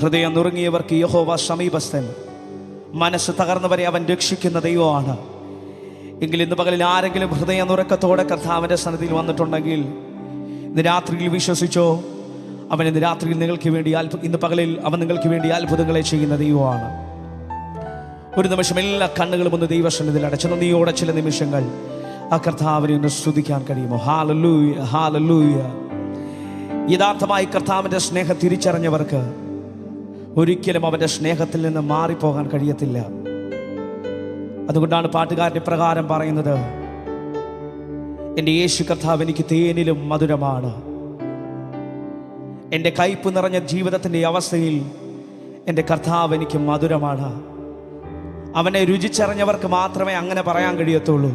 ഹൃദയം നുറുങ്ങിയവർക്ക് യഹോവ സമീപസ്ഥൻ, മനസ്സ് തകർന്നവരെ അവൻ രക്ഷിക്കുന്ന ദൈവമാണ്. എങ്കിൽ ഇന്ന് പകലിൽ ആരെങ്കിലും ഹൃദയ നുറക്കത്തോടെ കർത്താവിൻ്റെ സന്നിധിയിൽ വന്നിട്ടുണ്ടെങ്കിൽ ഇന്ന് രാത്രിയിൽ വിശ്വസിച്ചോ, അവൻ ഇന്ന് രാത്രിയിൽ നിങ്ങൾക്ക് വേണ്ടി ഇന്ന് പകലിൽ അവൻ നിങ്ങൾക്ക് വേണ്ടി അത്ഭുതങ്ങളെ ചെയ്യുന്ന ദൈവമാണ്. ഒരു നിമിഷം എല്ലാ കണ്ണുകളും ഒന്ന് ദൈവസന്നിധിയിൽ അടച്ച് നന്ദിയോടെ ചില നിമിഷങ്ങൾ ആ കർത്താവിനെ ഒന്ന് സ്തുതിക്കാൻ കഴിയുമോ? Hallelujah, hallelujah. യഥാർത്ഥമായി കർത്താവിൻ്റെ സ്നേഹം തിരിച്ചറിഞ്ഞവർക്ക് ഒരിക്കലും അവൻ്റെ സ്നേഹത്തിൽ നിന്ന് മാറിപ്പോകാൻ കഴിയത്തില്ല. അതുകൊണ്ടാണ് പാട്ടുകാരൻ പ്രകാരം പറയുന്നത്, എൻ്റെ യേശു കർത്താവ് എനിക്ക് തേനിലും മധുരമാണ്. എൻ്റെ കയ്പ് നിറഞ്ഞ ജീവിതത്തിൻ്റെ അവസ്ഥയിൽ എൻ്റെ കർത്താവ് എനിക്ക് മധുരമാണ്. അവനെ രുചിച്ചറിഞ്ഞവർക്ക് മാത്രമേ അങ്ങനെ പറയാൻ കഴിയത്തുള്ളൂ.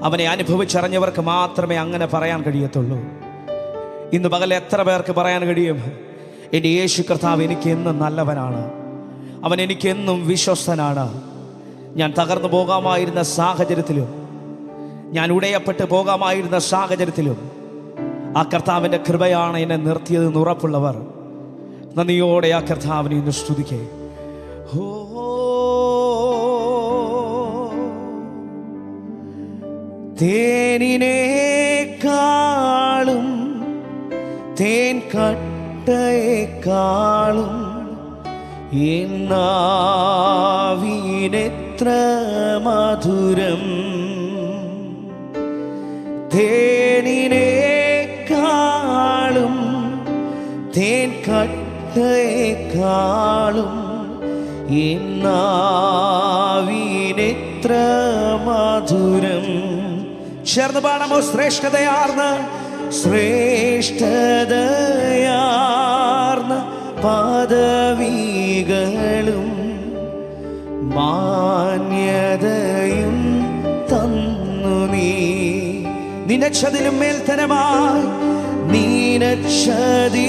അവനെ അനുഭവിച്ചറിഞ്ഞവർക്ക് മാത്രമേ അങ്ങനെ പറയാൻ കഴിയത്തുള്ളൂ. ഇന്ന് പകൽ എത്ര പേർക്ക് പറയാൻ കഴിയും, എൻ്റെ യേശു കർത്താവ് എനിക്ക് എന്നും നല്ലവനാണ്, അവൻ എനിക്കെന്നും വിശ്വസ്തനാണ്. ഞാൻ തകർന്നു പോകാമായിരുന്ന സാഹചര്യത്തിലും, ഞാൻ ഉടയപ്പെട്ട് പോകാമായിരുന്ന സാഹചര്യത്തിലും ആ കർത്താവിൻ്റെ കൃപയാണ് എന്നെ നിർത്തിയതെന്ന് ഉറപ്പുള്ളവർ നന്ദിയോടെ ആ കർത്താവിനെ ഇന്ന് സ്തുതിക്കേ. തേനിനേക്കാളും തേൻ കട്ടയേക്കാളും എന്നാവിനെത്ര മധുരം, തേനിനേക്കാളും തേൻ കട്ടയേക്കാളും എന്നാവിനെത്ര മധുരം. ചേർന്ന് പാടാമോ? ശ്രേഷ്ഠതയാർന്ന ശ്രേഷ്ഠതയാർന്ന പദവികളും മാന്യതയും തന്നു നീ. നിനച്ചതിലും മേൽത്തരമായി, നീനച്ചതിലും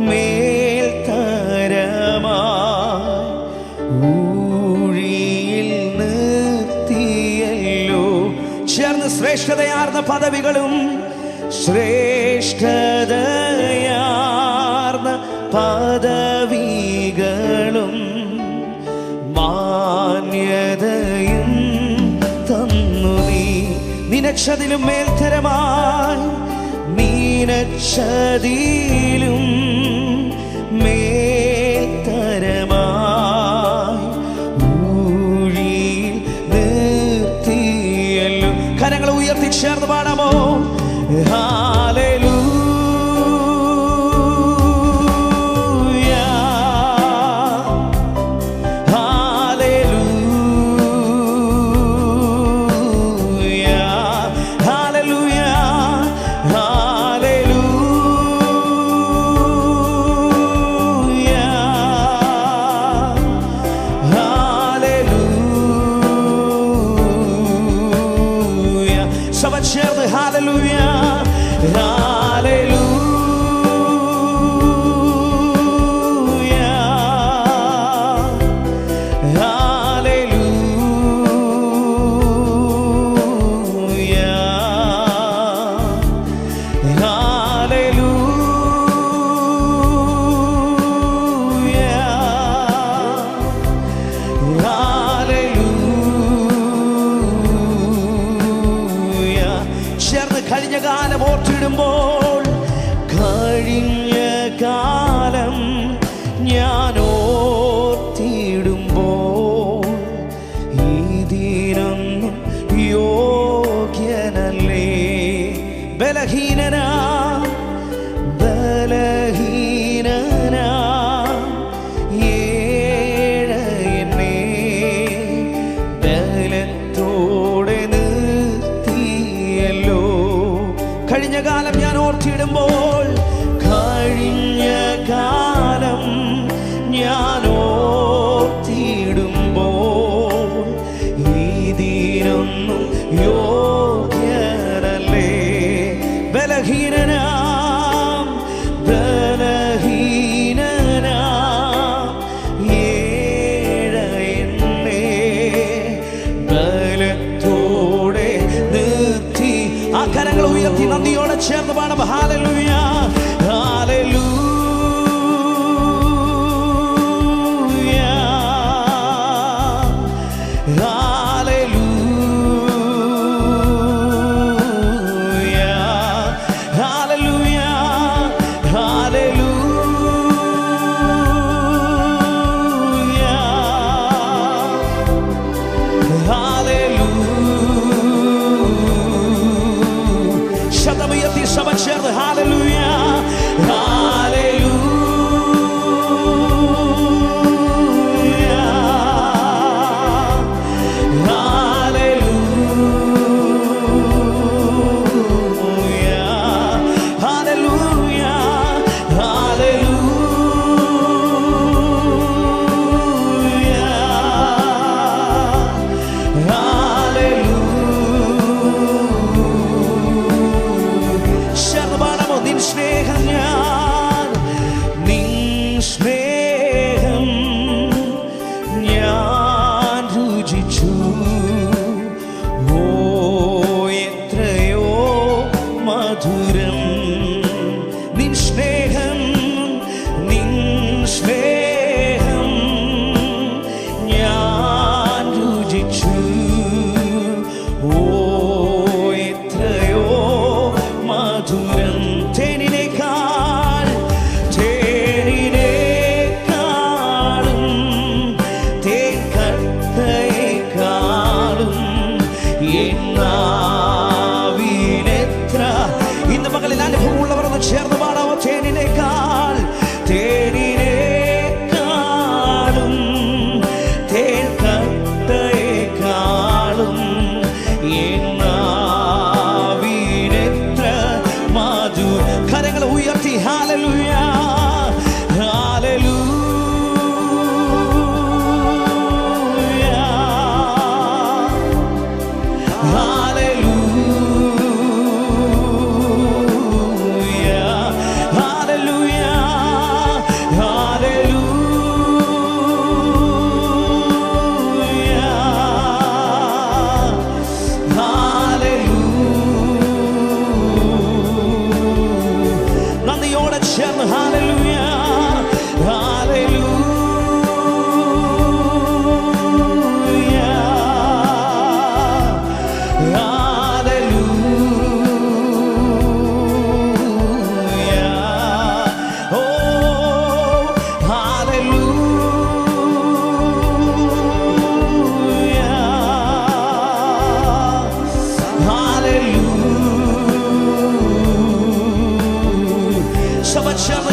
മേൽത്തരമായി ഊഴിയിൽ നിർത്തിയല്ലോ. ചേർന്ന് ശ്രേഷ്ഠതയാർന്ന പദവികളും ശ്രേഷ്ഠതയാർന്ന പദവികളും മാന്യതയും തന്നു നീ. നിനച്ചതിലും മേൽത്തരമായി, നീനച്ചതിലും മേൽത്തരമായി ഊഴിയിൽ നിർത്തിയല്ലോ. കരങ്ങൾ ഉയർത്തി ചേർന്ന് പാടാമോ? Hallelujah, hallelujah, hallelujah, hallelujah, hallelujah. സഭ ചേർന്ന് ഹല്ലേലൂയ, കഴിഞ്ഞ കാലം ഓർത്തിടുമ്പോൾ, കഴിഞ്ഞ കാലം ഞാൻ ഓർത്തിടുമ്പോൾ ഇതിനൊന്നും യോഗ്യനല്ലേ. ബലഹീനനാ ബലഹീനനാ ഏഴയനെ ബലത്തോടെ നിർത്തിയല്ലോ. കഴിഞ്ഞ കാലം ഞാൻ ഓർത്തിടുമ്പോൾ, കഴിഞ്ഞ കാലം ഞാൻ ഓർത്തിടുമ്പോൾ ഇതിനൊന്നും യോഗ്യനല്ലേ. ബലഹീനനാം ബലഹീനനാ ഏഴയനെ ബലത്തോടെ നിർത്തി. ആ കരങ്ങൾ ഉയർത്തി നന്ദിയോടെ ചേർന്ന് പാടാം. Hallelujah, hallelujah.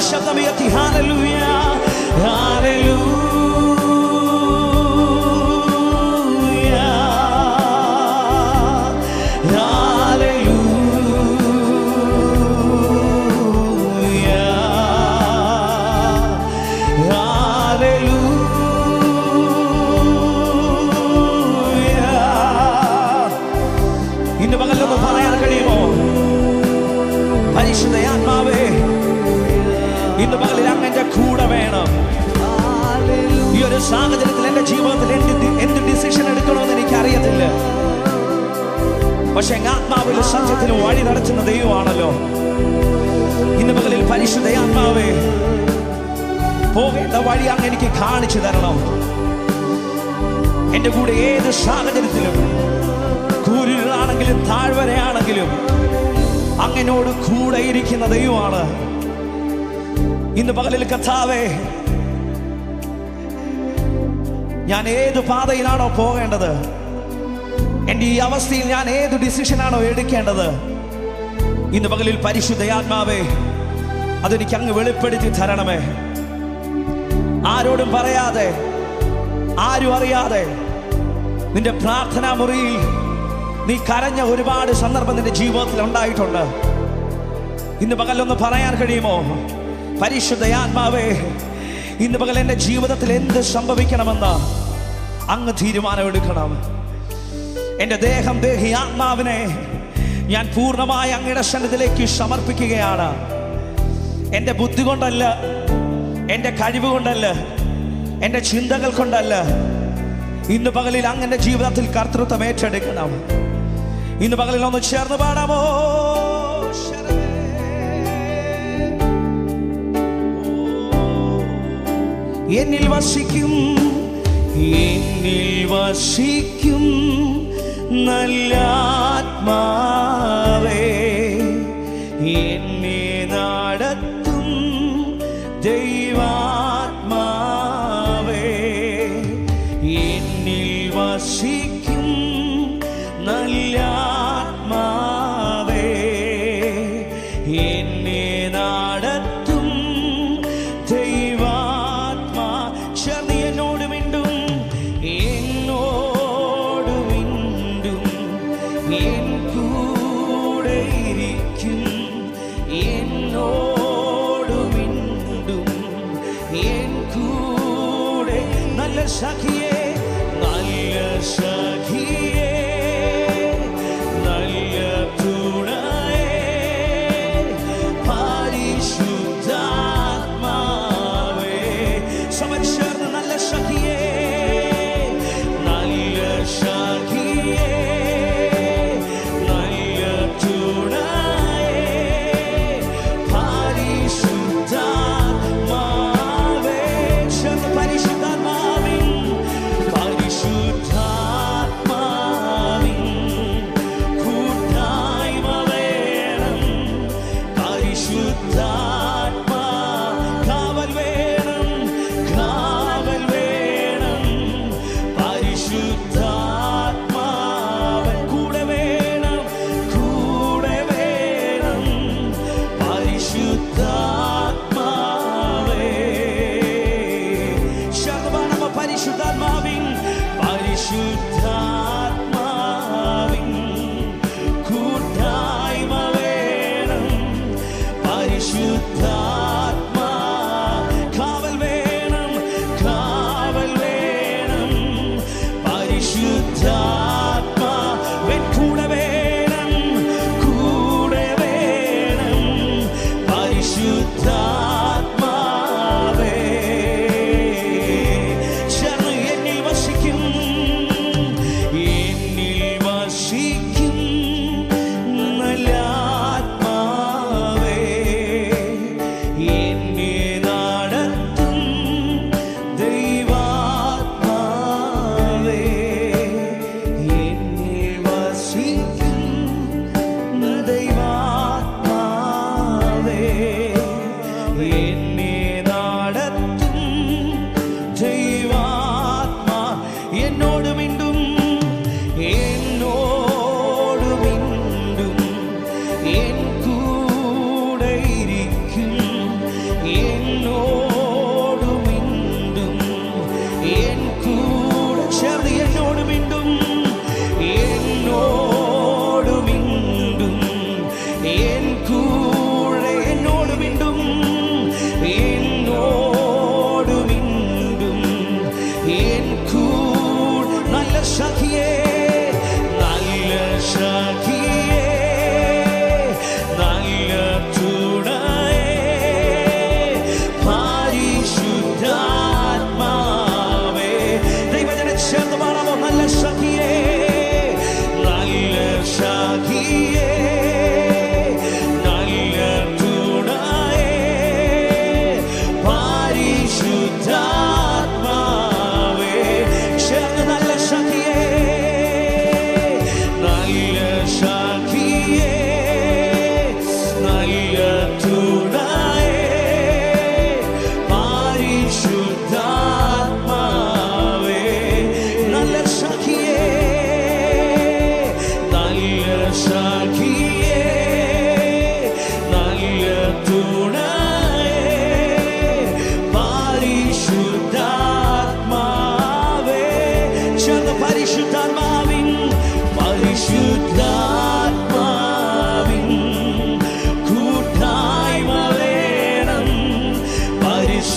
ശബ്ദമുയർത്തി ഹല്ലേലൂയ, ഹല്ലേലൂയ, ഹല്ലേലൂയ, ഹല്ലേലൂയ. ഇന്ന് പകലൊന്ന് പറയാൻ കഴിയുമോ? പരിശുദ്ധ ആത്മാവേ, ഇന്ന് പകലിൽ അങ്ങന്റെ കൂടെ വേണം. ഈ ഒരു സാഹചര്യത്തിൽ എന്റെ ജീവിതത്തിൽ എന്ത് ഡിസിഷൻ എടുക്കണമെന്ന് എനിക്ക് അറിയത്തില്ല. പക്ഷെ ആത്മാവിൽ സത്യത്തിന് വഴി നടത്തുന്ന ദൈവമാണല്ലോ. ഇന്ന് പകലിൽ പരിശുദ്ധ ആത്മാവേ, പോകേണ്ട വഴി അങ്ങ് എനിക്ക് കാണിച്ചു തരണം. എന്റെ കൂടെ ഏത് സാഹചര്യത്തിലും, കൂരിലാണെങ്കിലും താഴ്വരയാണെങ്കിലും അങ്ങനോട് കൂടെ ഇരിക്കുന്ന ദൈവമാണ്. ഇന്ന് പകലിൽ കർത്താവേ, ഞാൻ ഏത് പാതയിലാണോ പോകേണ്ടത്, എൻ്റെ ഈ അവസ്ഥയിൽ ഞാൻ ഏത് ഡിസിഷനാണോ എടുക്കേണ്ടത്, ഇന്ന് പകലിൽ പരിശുദ്ധയാത്മാവേ അതെനിക്ക് അങ്ങ് വെളിപ്പെടുത്തി തരണമേ. ആരോടും പറയാതെ, ആരും അറിയാതെ നിന്റെ പ്രാർത്ഥനാ മുറിയിൽ നീ കരഞ്ഞ ഒരുപാട് സന്ദർഭം നിന്റെ ജീവിതത്തിൽ ഉണ്ടായിട്ടുണ്ട്. ഇന്ന് പകലൊന്ന് പറയാൻ കഴിയുമോ? പരിശുദ്ധയാത്മാവേ, ഇന്ന് പകൽ എൻ്റെ ജീവിതത്തിൽ എന്ത് സംഭവിക്കണമെന്ന് അങ്ങ് തീരുമാനമെടുക്കണം. എൻ്റെ ദേഹം, ദേഹി, ആത്മാവിനെ ഞാൻ പൂർണ്ണമായി അങ്ങയുടെ സന്നിധിയിലേക്ക് സമർപ്പിക്കുകയാണ്. എൻ്റെ ബുദ്ധി കൊണ്ടല്ല, എൻ്റെ കഴിവ് കൊണ്ടല്ല, എൻ്റെ ചിന്തകൾ കൊണ്ടല്ല. ഇന്ന് പകലിൽ അങ്ങയുടെ ജീവിതത്തിൽ കർത്തൃത്വം ഏറ്റെടുക്കണം. ഇന്ന് പകലിൽ ഒന്ന് ചേർന്ന് പാടാമോ? എന്നിൽ വസിക്കും, എന്നിൽ വസിക്കും നല്ല ആത്മാവേ, എന്നെ നടത്തും ദൈവാത്മാവേ, എന്നിൽ വസിക്കും നല്ല ആത്മാവേ, എന്നെ നടത്തും ദൈവാത്മാ. ചേർന്ന് എന്നോട് മിണ്ടും, എന്നോട് മിണ്ടും, എൻ കൂടെ ഇരിക്കും, എന്നോട് മിണ്ടും, എൻ കൂടെ. നല്ല സഖിയേ, നല്ല സഖിയേ, നല്ല തുണയേ, പരിശുദ്ധാത്മാവേ. സമർപ്പിച്ച് നല്ല സഖിയേ, നല്ല സഖിയേ, നല്ല തുണയേ, പരിശുദ്ധാത്മാവേ. ചേർന്ന് പരിശുദ്ധാത്മാവിൻ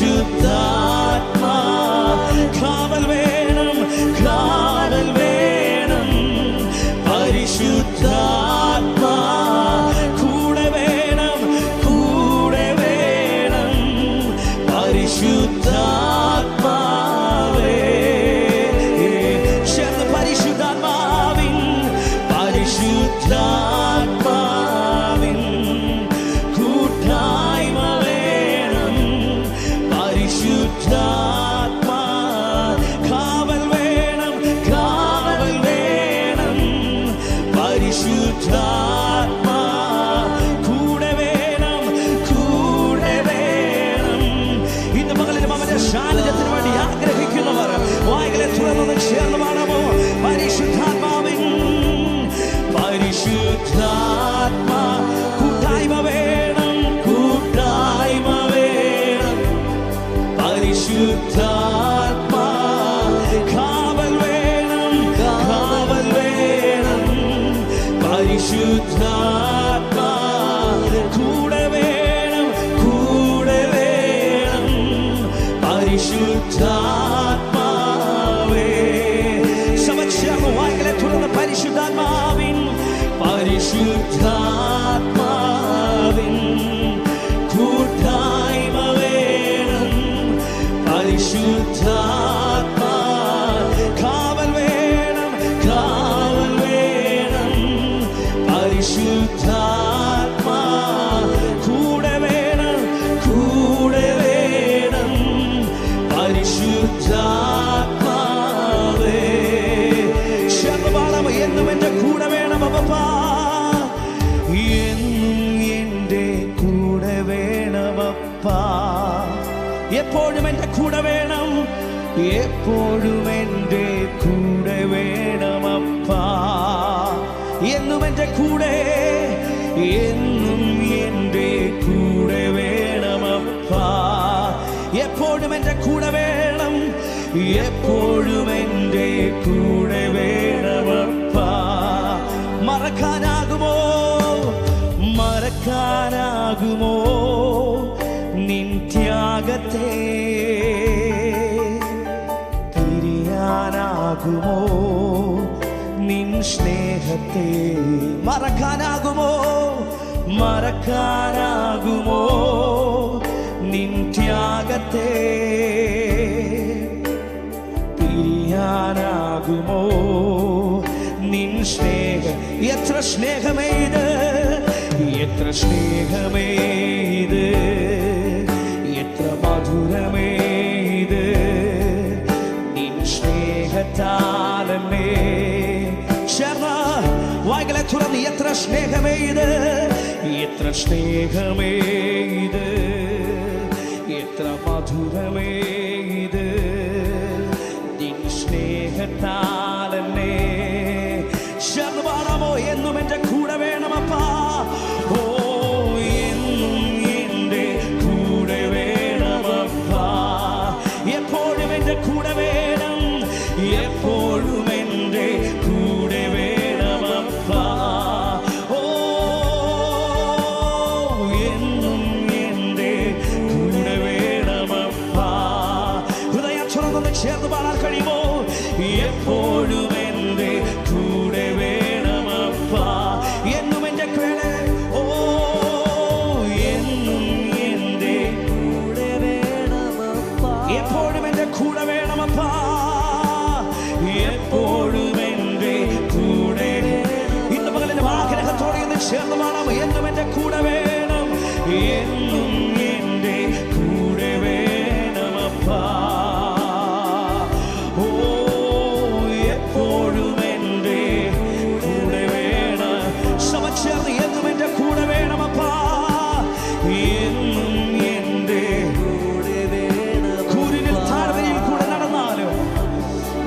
പരിശുദ്ധാത്മാ കാവൽ വേണം, കാവൽ വേണം. പരിശുദ്ധാത്മാ കൂടെ വേണം, കൂടെ വേണം. പരിശുദ്ധാത്മാവേ ചേർന്ന് പരിശുദ്ധാത്മാവിൻ, പരിശുദ്ധാത്മാവിൻ കൂട്ടായ്മ വേണം. പരിശുദ്ധാത്മാ കാവൽ വേണം, കാവൽ വേണം. പരിശുദ്ധാത്മാ കൂടെ വേണം, കൂടെ വേണം. ഇന്ന് പകലിലും അവന്റെ സാന്നിധ്യത്തിന് വേണ്ടി ആഗ്രഹിക്കുന്നവർ വായ്കളെ തുറന്നു ചേർന്ന് പാടാമോ? പരിശുദ്ധാത്മാവിൻ, പരിശുദ്ധാത്മാ കൂട്ടായ്മ വേണം, കൂട്ടായ്മ വേണം. പരിശുദ്ധാത്മാ കാവൽ വേണം, കാവൽ വേണം. പരിശുദ്ധാത്മാ കൂടെ വേണം, കൂടെ വേണം. പരിശുദ്ധാത്മാവേ സമക്ഷേമ വായ്കളെ തുറന്ന് പരിശുദ്ധാത്മാവിൻ, പരിശുദ്ധാത്മാവിൻ കൂട്ടായ്മ വേണം. പരിശുദ്ധാത്മാ കാവൽ വേണം, കാവൽ വേണം. പരിശുദ്ധാത്മാ കൂടെ വേണം, കൂടെ വേണം. പരിശുദ്ധാത്മാവേ ശർവാണം എന്നും എൻ്റെ കൂടെ വേണം അപ്പപ്പാ, എന്നും എൻ്റെ കൂടെ വേണമപ്പാ. എപ്പോഴും എൻ്റെ കൂടെ വേണം, എപ്പോഴും എൻ്റെ കൂടെ വേണമപ്പാ. എന്നും എൻ്റെ കൂടെ, എന്നും എൻ്റെ കൂടെ വേണമപ്പാ. എപ്പോഴും എൻ്റെ കൂടെ വേണം, എപ്പോഴും എൻ്റെ കൂടെ വേണമപ്പാ. മറക്കാനാകുമോ, മറക്കാനാകുമോ നിൻ ത്യാഗത്തെ? തിരിയാനാകുമോ നിൻ സ്നേഹത്തെ? മറക്കാനാകുമോ, മറക്കാനാകുമോ നിൻ ത്യാഗത്തെ? പിരിയാനാകുമോ നിൻ സ്നേഹം? എത്ര സ്നേഹമേ ഇത്, എത്ര സ്നേഹമേ ഇത്, എത്ര മധുരമേ ഇത്. നിൻ സ്നേഹത്താലെന്നെ ചേർന്ന് വായ്കളെ തുറന്ന് എത്ര സ്നേഹമേ ഇത്, എത്ര സ്നേഹമേ ഇത്, എത്ര മധുരമേ ഇത്. നിൻ സ്നേഹത്താലെന്നെ ചേർന്ന് പാടാമോ? എന്നും എൻ്റെ കൂടെ വേണമപ്പാ. ഓ എന്നും എൻ്റെ കൂടെ വേണമപ്പാ. എപ്പോഴും എൻ്റെ കൂടെ വേണം, എപ്പോഴും എൻ്റെ കൂടെ വേണമപ്പാ. ഓ എന്നും എൻ്റെ കൂടെ വേണമപ്പാ. ഹൃദയം തുറന്നൊന്ന് ചേർന്ന് പാടാൻ കഴിയുമോ? എപ്പോഴും എൻ്റെ കൂടെ വേണമപ്പാ. എന്നും എൻ്റെ കൂടെ, ഓ എന്നും എൻ്റെ കൂടെ വേണമപ്പാ. എപ്പോഴും എൻ്റെ കൂടെ വേണമപ്പാ. എപ്പോഴും എൻ്റെ കൂടെ. ഇന്ന് പകലിന്റെ ആഗ്രഹത്തോടെ ഇന്ന് ചേർന്ന് പാടാം. എന്നും എൻ്റെ കൂടെ വേണം, എന്നും എൻ്റെ കൂടെ വേണമപ്പാ. ഓ എപ്പോഴും എൻ്റെ കൂടെ വേണം. സമച്ചേർന്ന് എന്നും എൻ്റെ കൂടെ വേണമപ്പാ. എന്നും എൻ്റെ കൂടെ വേണം. കൂരിനിൽ താഴ്വരയിൽ കൂടെ നടന്നാലും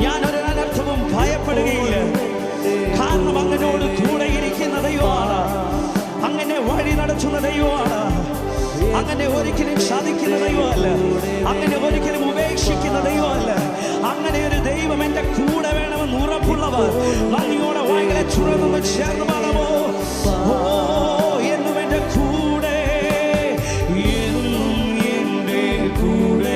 ഞാനൊരു അനർത്ഥവും ഭയപ്പെടുകയില്ല. കാരണം അങ്ങനോട് കൂടെ ഇരിക്കുന്ന ദൈവമാണ്, അങ്ങനെ വഴി നടത്തുന്ന ദൈവമാണ്. അങ്ങനെ ഒരിക്കലും സാധിക്കുന്ന ദൈവമല്ല, അങ്ങനെ ഒരിക്കലും ഉപേക്ഷിക്കുന്ന ദൈവമല്ല. അങ്ങനെ ഒരു ദൈവം എൻ്റെ കൂടെ വേണമെന്ന് ഉറപ്പുള്ളവർ നന്ദിയോടെ വായ്കളെ തുറന്നു ചേർന്ന് പാടാമോ? ഓ എന്നും എൻ്റെ കൂടെ, എന്നും എൻ്റെ കൂടെ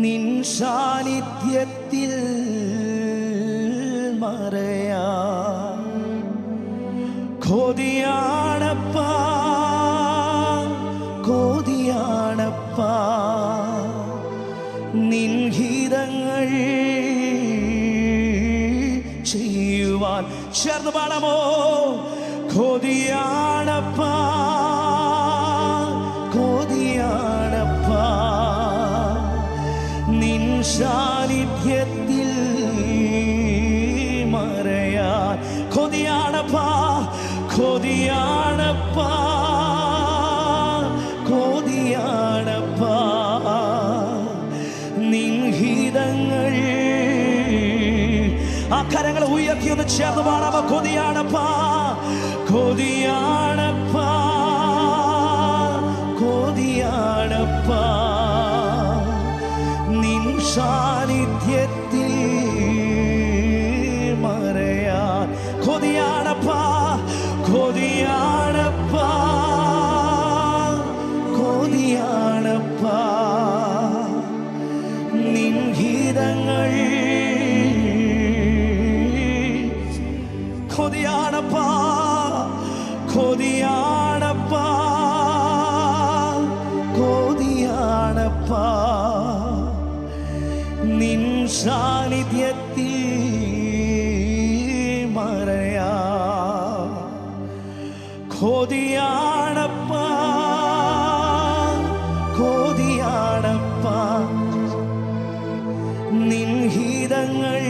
നിൻ സാന്നിധ്യത്തിൽ മറയാ കൊതിയാണപ്പാ കൊതിയാണപ്പാ നിൻ ഹിതങ്ങൾ ചെയ്യുവാൻ. ചേർന്ന് പാടാമോ? കൊതിയാണപ്പാ കൊതിയാണപ്പാ നിൻ സാന്നിധ്യത്തിൽ മറയാൻ. കൊതിയാണപ്പാ കൊതിയാണപ്പാ കൊതിയാണപ്പാ നിൻ ഹിതങ്ങൾ. ആ കരങ്ങൾ ഉയർത്തി ഒന്ന് ചേർന്ന് പാടാമോ? കൊതിയാണപ്പാ കൊതിയാണപ്പാ കൊതിയാണപ്പാ നിൻ സാന്നിധ്യത്തിൽ മറയാൻ. കൊതിയാണപ്പാ കൊതിയാണപ്പാ കൊതിയാണപ്പാ നിൻ ഹിതങ്ങൾ. കൊതിയാണപ്പാ കൊതിയാണപ്പാ കൊതിയാണപ്പാ നിൻ സാന്നിധ്യത്തിൽ മറയാ. കൊതിയാണപ്പാ കൊതിയാണപ്പാ നിൻ ഹിതങ്ങൾ